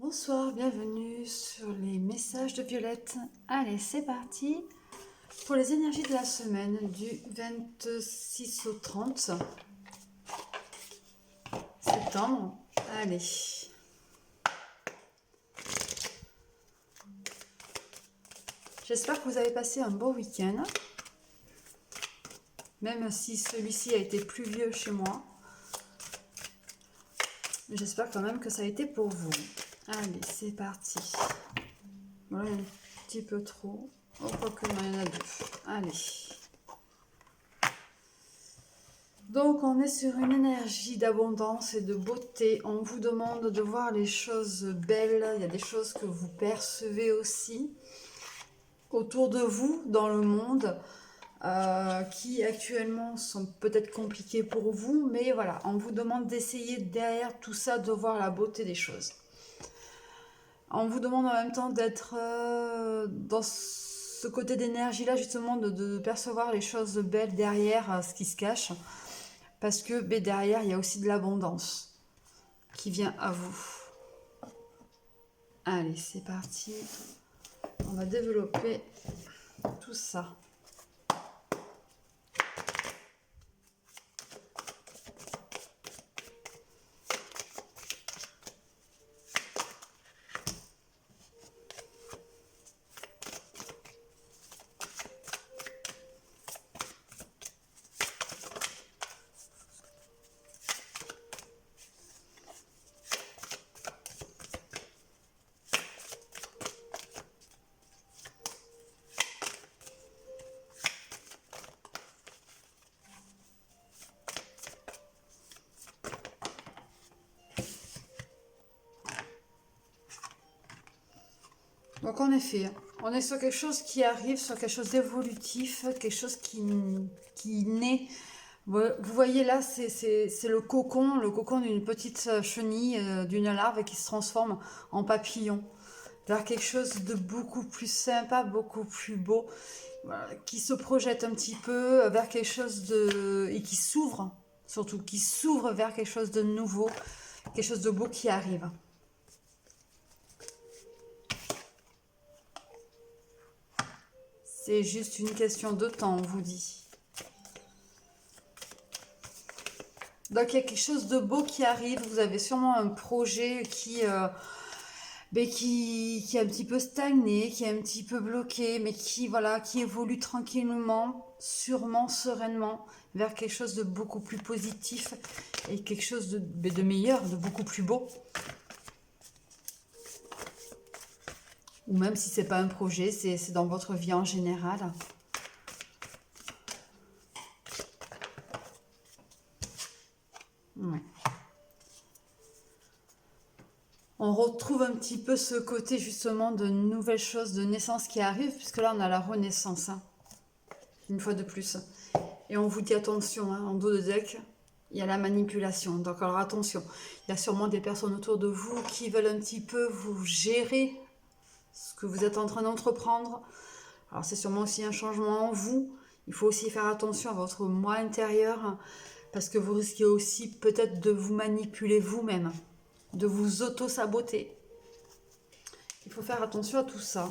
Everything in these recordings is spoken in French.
Bonsoir, bienvenue sur les messages de Violette. Allez, c'est parti pour les énergies de la semaine du 26 au 30 septembre. Allez. J'espère que vous avez passé un beau week-end, même si celui-ci a été pluvieux chez moi. J'espère quand même que ça a été pour vous. Allez, c'est parti. Voilà, un petit peu trop. Oh, quoique, il y en a deux. Allez. Donc, on est sur une énergie d'abondance et de beauté. On vous demande de voir les choses belles. Il y a des choses que vous percevez aussi autour de vous, dans le monde, qui actuellement sont peut-être compliquées pour vous. Mais voilà, on vous demande d'essayer derrière tout ça de voir la beauté des choses. On vous demande en même temps d'être dans ce côté d'énergie-là, justement, de percevoir les choses belles derrière ce qui se cache. Parce que derrière, il y a aussi de l'abondance qui vient à vous. Allez, c'est parti. On va développer tout ça. Donc en effet, on est sur quelque chose qui arrive, sur quelque chose d'évolutif, quelque chose qui naît. Vous voyez là, c'est le cocon d'une petite chenille, d'une larve qui se transforme en papillon. Vers quelque chose de beaucoup plus sympa, beaucoup plus beau, voilà, qui se projette un petit peu vers quelque chose de... et qui s'ouvre, surtout, qui s'ouvre vers quelque chose de nouveau, quelque chose de beau qui arrive. C'est juste une question de temps, on vous dit. Donc il y a quelque chose de beau qui arrive, vous avez sûrement un projet qui est un petit peu stagné, qui est un petit peu bloqué, mais qui, voilà, qui évolue tranquillement, sûrement, sereinement, vers quelque chose de beaucoup plus positif et quelque chose de meilleur, de beaucoup plus beau. Ou même si c'est pas un projet, c'est dans votre vie en général. Ouais. On retrouve un petit peu ce côté justement de nouvelles choses, de naissance qui arrivent, puisque là on a la renaissance, hein, une fois de plus. Et on vous dit attention, hein, en dos de deck, il y a la manipulation. Donc alors attention, il y a sûrement des personnes autour de vous qui veulent un petit peu vous gérer ce que vous êtes en train d'entreprendre. Alors c'est sûrement aussi un changement en vous. Il faut aussi faire attention à votre moi intérieur, parce que vous risquez aussi peut-être de vous manipuler vous-même, de vous auto-saboter. Il faut faire attention à tout ça.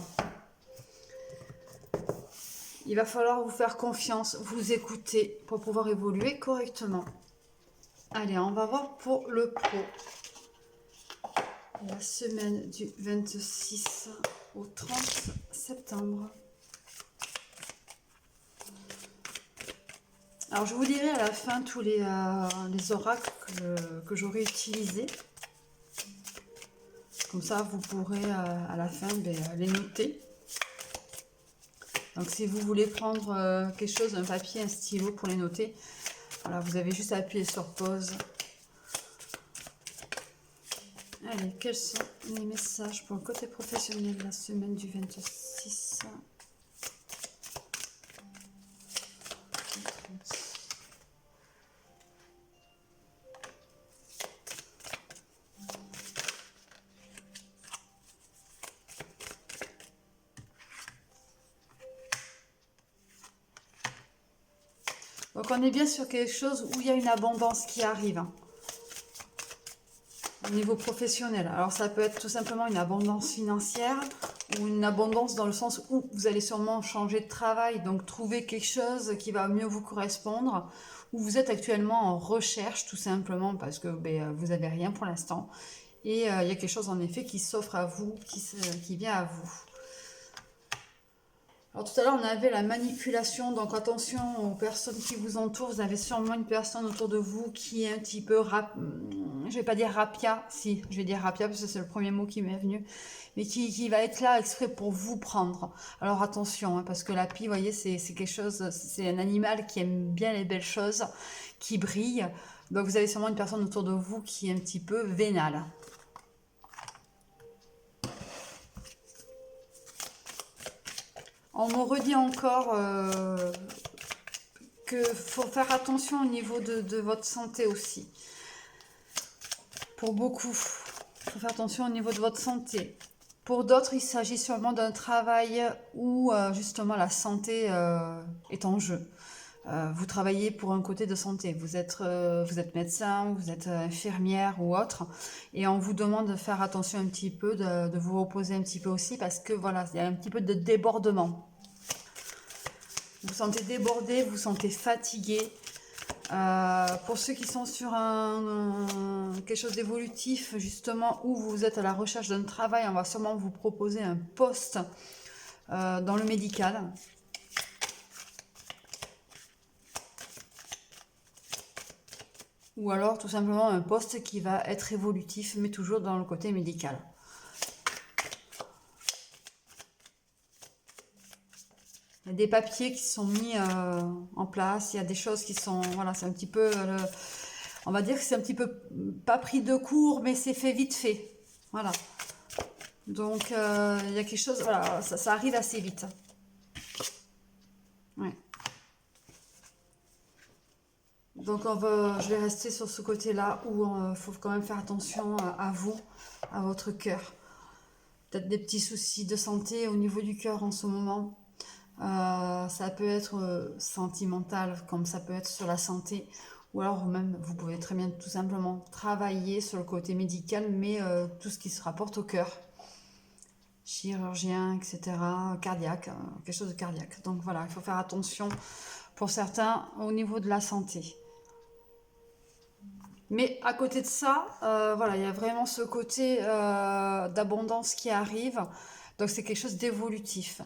Il va falloir vous faire confiance, vous écouter pour pouvoir évoluer correctement. Allez, on va voir pour le pro. La semaine du 26 au 30 septembre. Alors, je vous dirai à la fin tous les oracles que j'aurai utilisés. Comme ça, vous pourrez à la fin les noter. Donc, si vous voulez prendre quelque chose, un papier, un stylo pour les noter, voilà, vous avez juste à appuyer sur pause. Allez, quels sont les messages pour le côté professionnel de la semaine du 26 ? Donc on est bien sur quelque chose où il y a une abondance qui arrive. au niveau professionnel. Alors ça peut être tout simplement une abondance financière ou une abondance dans le sens où vous allez sûrement changer de travail, donc trouver quelque chose qui va mieux vous correspondre, ou vous êtes actuellement en recherche tout simplement parce que vous n'avez rien pour l'instant. Et il y a quelque chose en effet qui s'offre à vous, qui vient à vous. Alors tout à l'heure on avait la manipulation, donc attention aux personnes qui vous entourent. Vous avez sûrement une personne autour de vous qui est un petit peu, je vais pas dire rapia, si, je vais dire rapia parce que c'est le premier mot qui m'est venu, mais qui va être là exprès pour vous prendre. Alors attention, hein, parce que la pie, vous voyez, c'est quelque chose, c'est un animal qui aime bien les belles choses, qui brille. Donc vous avez sûrement une personne autour de vous qui est un petit peu vénale. On me redit encore qu'il faut faire attention au niveau de votre santé aussi. Pour beaucoup, il faut faire attention au niveau de votre santé. Pour d'autres, il s'agit sûrement d'un travail où justement la santé est en jeu. Vous travaillez pour un côté de santé, vous êtes médecin, vous êtes infirmière ou autre, et on vous demande de faire attention un petit peu, de vous reposer un petit peu aussi, parce que voilà, il y a un petit peu de débordement. Vous vous sentez débordé, vous vous sentez fatigué. Pour ceux qui sont sur quelque chose d'évolutif, justement, où vous êtes à la recherche d'un travail, on va sûrement vous proposer un poste dans le médical. Ou alors tout simplement un poste qui va être évolutif, mais toujours dans le côté médical. Il y a des papiers qui sont mis en place, il y a des choses qui sont... Voilà, c'est un petit peu... on va dire que c'est un petit peu pas pris de court, mais c'est fait vite fait. Voilà. Donc, il y a quelque chose... Voilà, ça arrive assez vite. Ouais. Donc, je vais rester sur ce côté-là où il faut quand même faire attention à vous, à votre cœur. Peut-être des petits soucis de santé au niveau du cœur en ce moment. Ça peut être sentimental, comme ça peut être sur la santé, ou alors même vous pouvez très bien tout simplement travailler sur le côté médical, mais tout ce qui se rapporte au cœur, chirurgien, etc., cardiaque, quelque chose de cardiaque. Donc voilà, il faut faire attention pour certains au niveau de la santé. Mais à côté de ça, voilà, il y a vraiment ce côté d'abondance qui arrive, donc c'est quelque chose d'évolutif.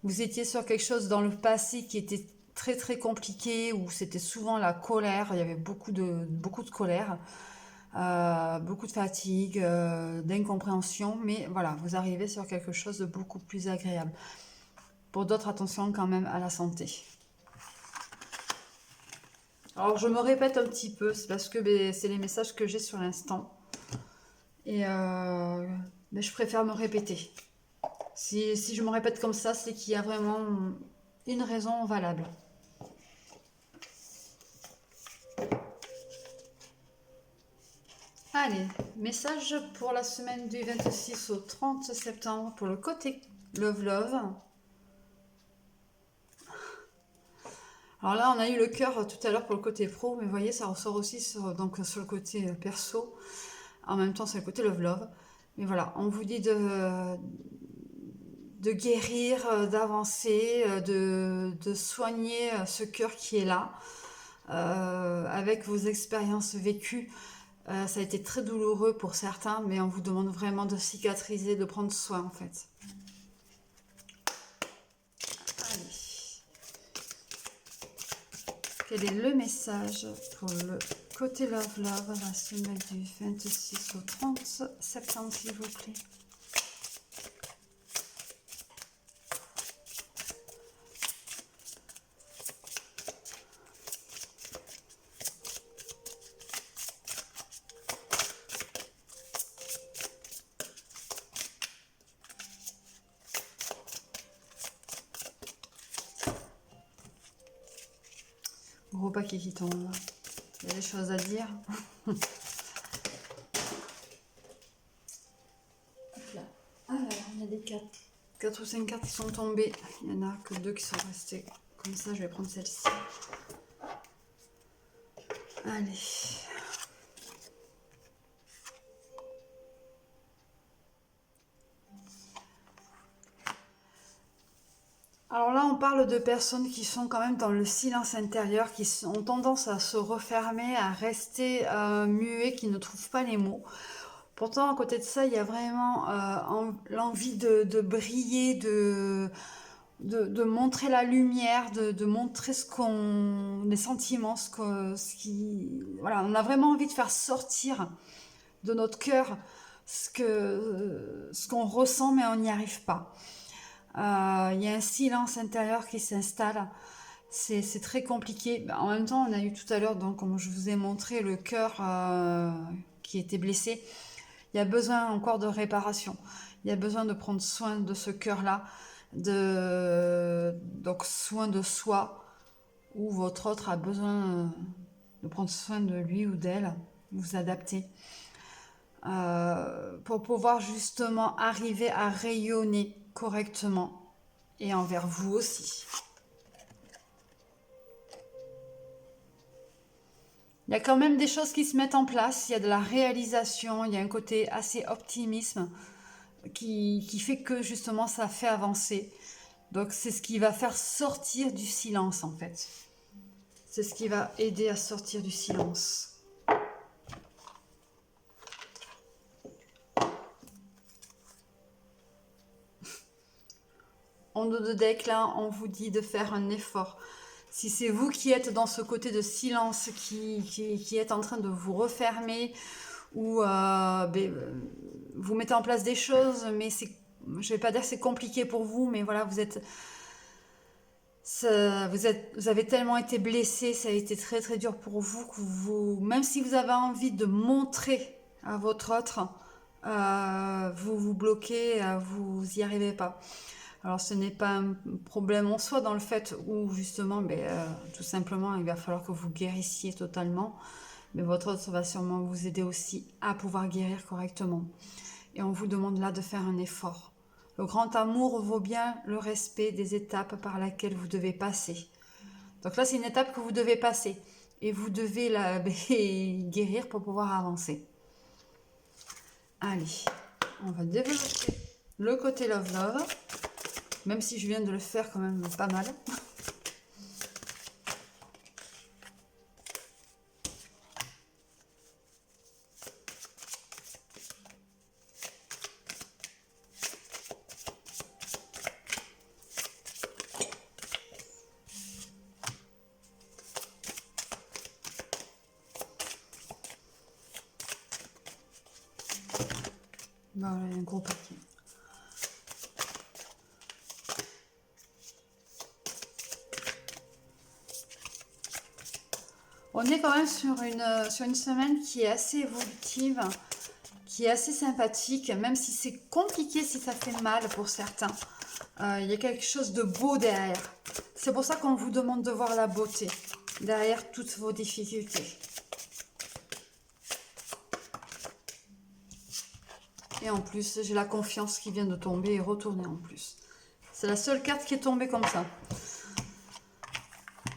Vous étiez sur quelque chose dans le passé qui était très très compliqué, où c'était souvent la colère, il y avait beaucoup de colère, beaucoup de fatigue, d'incompréhension, mais voilà, vous arrivez sur quelque chose de beaucoup plus agréable. Pour d'autres, attention quand même à la santé. Alors je me répète un petit peu, c'est parce que c'est les messages que j'ai sur l'instant. Et je préfère me répéter. Si je me répète comme ça, c'est qu'il y a vraiment une raison valable. Allez, message pour la semaine du 26 au 30 septembre pour le côté Love Love. Alors là, on a eu le cœur tout à l'heure pour le côté pro, mais vous voyez, ça ressort aussi sur le côté perso. En même temps, c'est le côté Love Love. Mais voilà, on vous dit de guérir, d'avancer, de soigner ce cœur qui est là, avec vos expériences vécues. Ça a été très douloureux pour certains, mais on vous demande vraiment de cicatriser, de prendre soin en fait. Allez. Quel est le message pour le côté Love Love à la semaine du 26 au 30 septembre, s'il vous plaît? Gros paquet qui tombe. Il y a des choses à dire. Là. Alors, il y a des 4 ou 5 cartes qui sont tombées. Il n'y en a que 2 qui sont restées. Comme ça, je vais prendre celle-ci. Allez. Alors là, on parle de personnes qui sont quand même dans le silence intérieur, ont tendance à se refermer, à rester muets, qui ne trouvent pas les mots. Pourtant, à côté de ça, il y a vraiment l'envie de briller, de montrer la lumière, de montrer les sentiments, voilà, on a vraiment envie de faire sortir de notre cœur ce qu'on ressent, mais on n'y arrive pas. Il y a un silence intérieur qui s'installe. C'est très compliqué. En même temps, on a eu tout à l'heure, donc, comme je vous ai montré, le cœur qui était blessé. Il y a besoin encore de réparation. Il y a besoin de prendre soin de ce cœur-là, donc soin de soi, ou votre autre a besoin de prendre soin de lui ou d'elle, vous adapter, pour pouvoir justement arriver à rayonner correctement et envers vous aussi. Il y a quand même des choses qui se mettent en place, il y a de la réalisation, il y a un côté assez optimisme qui fait que justement ça fait avancer. Donc c'est ce qui va faire sortir du silence en fait. C'est ce qui va aider à sortir du silence. En dos de deck, là, on vous dit de faire un effort. Si c'est vous qui êtes dans ce côté de silence, qui êtes en train de vous refermer, ou vous mettez en place des choses, mais je ne vais pas dire que c'est compliqué pour vous, mais voilà, vous avez tellement été blessé, ça a été très très dur pour vous, même si vous avez envie de montrer à votre autre, vous vous bloquez, vous n'y arrivez pas. Alors ce n'est pas un problème en soi dans le fait où justement, tout simplement, il va falloir que vous guérissiez totalement. Mais votre autre va sûrement vous aider aussi à pouvoir guérir correctement. Et on vous demande là de faire un effort. Le grand amour vaut bien le respect des étapes par lesquelles vous devez passer. Donc là, c'est une étape que vous devez passer. Et vous devez la guérir pour pouvoir avancer. Allez, on va développer le côté love love. Même si je viens de le faire quand même pas mal. Voilà, il y a un gros paquet. On est quand même sur une semaine qui est assez évolutive, qui est assez sympathique, même si c'est compliqué, si ça fait mal pour certains. Il y a quelque chose de beau derrière. C'est pour ça qu'on vous demande de voir la beauté derrière toutes vos difficultés. Et en plus, j'ai la confiance qui vient de tomber et retourner en plus. C'est la seule carte qui est tombée comme ça.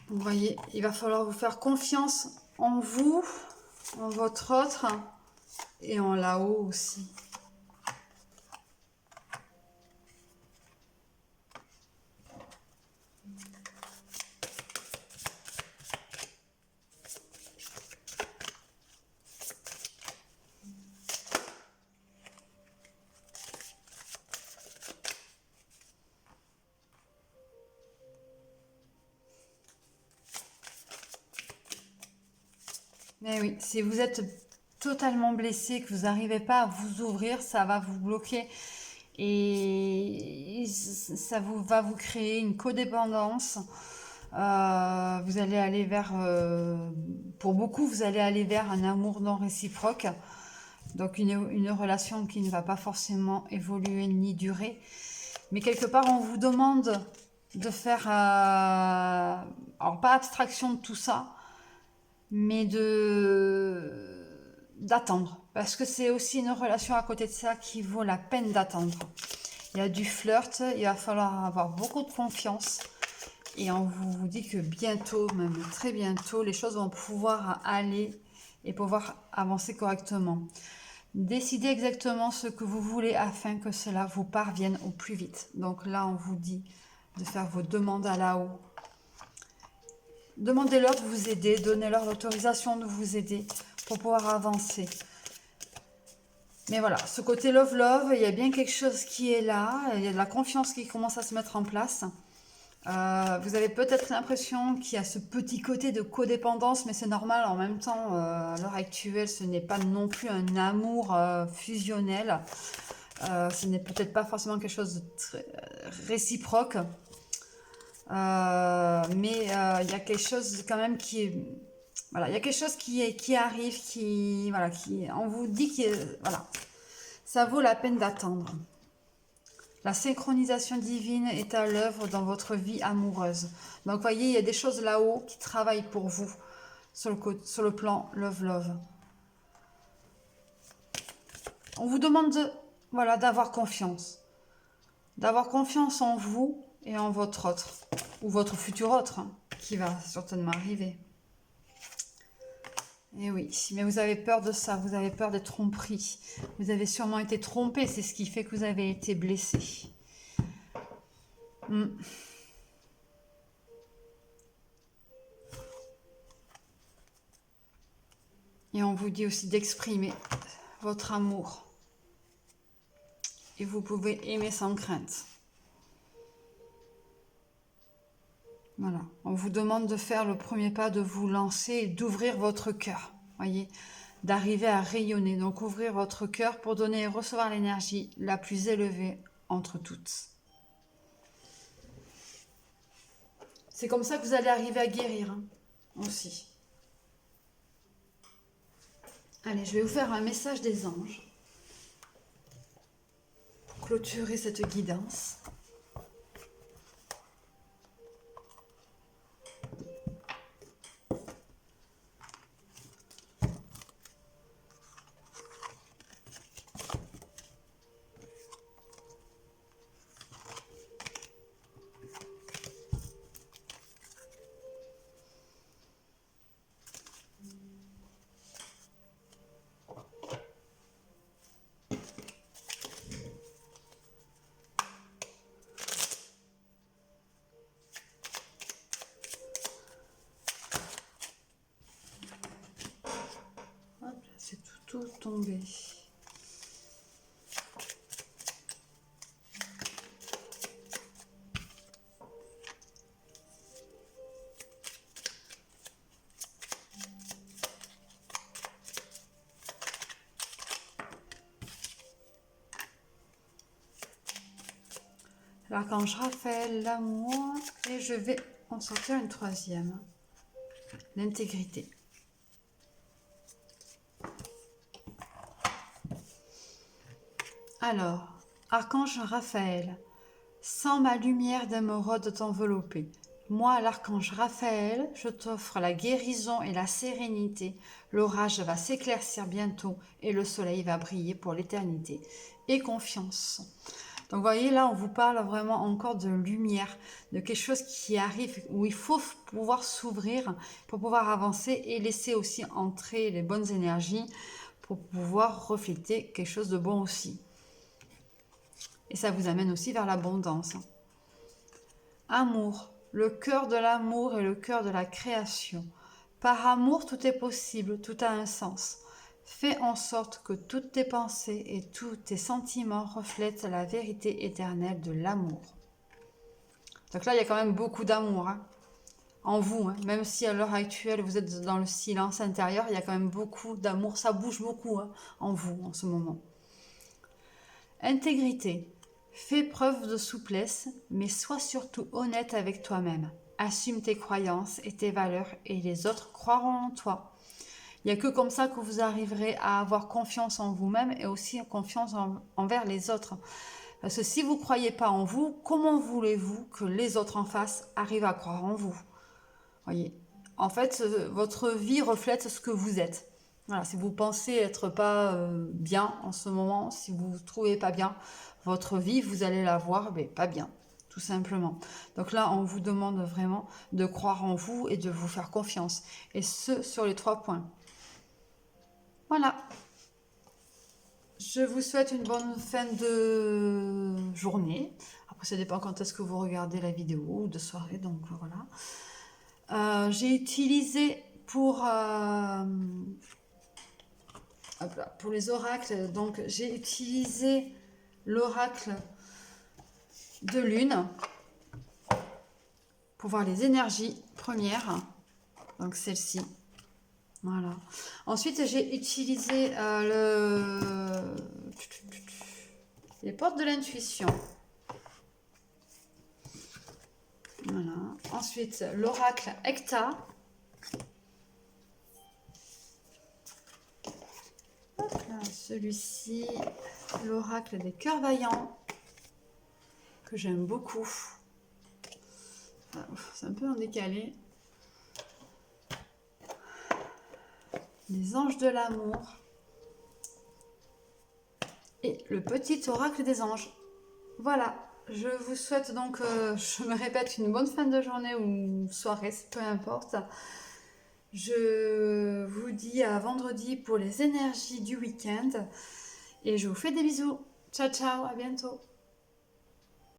Vous voyez, il va falloir vous faire confiance en vous, en votre autre et en là-haut aussi. Mais oui, si vous êtes totalement blessé, que vous n'arrivez pas à vous ouvrir, ça va vous bloquer et ça va vous créer une codépendance. Vous allez aller pour beaucoup, vous allez aller vers un amour non réciproque. Donc une relation qui ne va pas forcément évoluer ni durer. Mais quelque part, on vous demande de faire, alors pas abstraction de tout ça, mais d'attendre. Parce que c'est aussi une relation à côté de ça qui vaut la peine d'attendre. Il y a du flirt, il va falloir avoir beaucoup de confiance. Et on vous dit que bientôt, même très bientôt, les choses vont pouvoir aller et pouvoir avancer correctement. Décidez exactement ce que vous voulez afin que cela vous parvienne au plus vite. Donc là, on vous dit de faire vos demandes à la haut. Demandez-leur de vous aider, donnez-leur l'autorisation de vous aider pour pouvoir avancer. Mais voilà, ce côté love, il y a bien quelque chose qui est là, il y a de la confiance qui commence à se mettre en place. Vous avez peut-être l'impression qu'il y a ce petit côté de codépendance, mais c'est normal. En même temps, à l'heure actuelle, ce n'est pas non plus un amour fusionnel. Ce n'est peut-être pas forcément quelque chose de très réciproque. Mais il y a quelque chose quand même qui est... Voilà, il y a quelque chose qui arrive, voilà, on vous dit que voilà, ça vaut la peine d'attendre. La synchronisation divine est à l'œuvre dans votre vie amoureuse. Donc, voyez, il y a des choses là-haut qui travaillent pour vous sur le plan love. On vous demande voilà, d'avoir confiance. D'avoir confiance en vous et en votre autre. Ou votre futur autre, hein, qui va certainement arriver. Et oui, mais vous avez peur de ça, vous avez peur d'être tromperie. Vous avez sûrement été trompé, c'est ce qui fait que vous avez été blessé. Et on vous dit aussi d'exprimer votre amour. Et vous pouvez aimer sans crainte. Voilà, on vous demande de faire le premier pas, de vous lancer et d'ouvrir votre cœur. Voyez, d'arriver à rayonner. Donc ouvrir votre cœur pour donner et recevoir l'énergie la plus élevée entre toutes. C'est comme ça que vous allez arriver à guérir, hein, aussi. Allez, je vais vous faire un message des anges pour clôturer cette guidance. C'est tout tombé. L'archange Raphaël, l'amour, et je vais en sortir une troisième, l'intégrité. Alors, archange Raphaël, sens ma lumière d'émeraude t'envelopper. Moi, l'archange Raphaël, je t'offre la guérison et la sérénité. L'orage va s'éclaircir bientôt et le soleil va briller pour l'éternité. Et confiance. Donc, vous voyez, là, on vous parle vraiment encore de lumière, de quelque chose qui arrive, où il faut pouvoir s'ouvrir pour pouvoir avancer et laisser aussi entrer les bonnes énergies pour pouvoir refléter quelque chose de bon aussi. Et ça vous amène aussi vers l'abondance. Amour, le cœur de l'amour et le cœur de la création. Par amour, tout est possible, tout a un sens. Fais en sorte que toutes tes pensées et tous tes sentiments reflètent la vérité éternelle de l'amour. Donc là, il y a quand même beaucoup d'amour, hein, en vous. Hein. Même si à l'heure actuelle, vous êtes dans le silence intérieur, il y a quand même beaucoup d'amour. Ça bouge beaucoup, hein, en vous en ce moment. Intégrité. Fais preuve de souplesse, mais sois surtout honnête avec toi-même. Assume tes croyances et tes valeurs et les autres croiront en toi. Il n'y a que comme ça que vous arriverez à avoir confiance en vous-même et aussi confiance envers les autres. Parce que si vous ne croyez pas en vous, comment voulez-vous que les autres en face arrivent à croire en vous? Voyez, en fait, votre vie reflète ce que vous êtes. Voilà, si vous pensez être pas bien en ce moment, si vous ne vous trouvez pas bien, votre vie, vous allez la voir mais pas bien, tout simplement. Donc là, on vous demande vraiment de croire en vous et de vous faire confiance. Et ce, sur les 3 points. Voilà. Je vous souhaite une bonne fin de journée. Après, ça dépend quand est-ce que vous regardez la vidéo ou de soirée, donc voilà. J'ai utilisé pour les oracles, donc j'ai utilisé l'oracle de lune pour voir les énergies premières, donc celle-ci. Voilà. Ensuite, j'ai utilisé les portes de l'intuition. Voilà. Ensuite, l'oracle Hecta. Celui-ci, l'oracle des cœurs vaillants, que j'aime beaucoup. C'est un peu en décalé. Les anges de l'amour. Et le petit oracle des anges. Voilà. Je vous souhaite donc, je me répète, une bonne fin de journée ou soirée, peu importe. Je vous dis à vendredi pour les énergies du week-end. Et je vous fais des bisous. Ciao, ciao, à bientôt.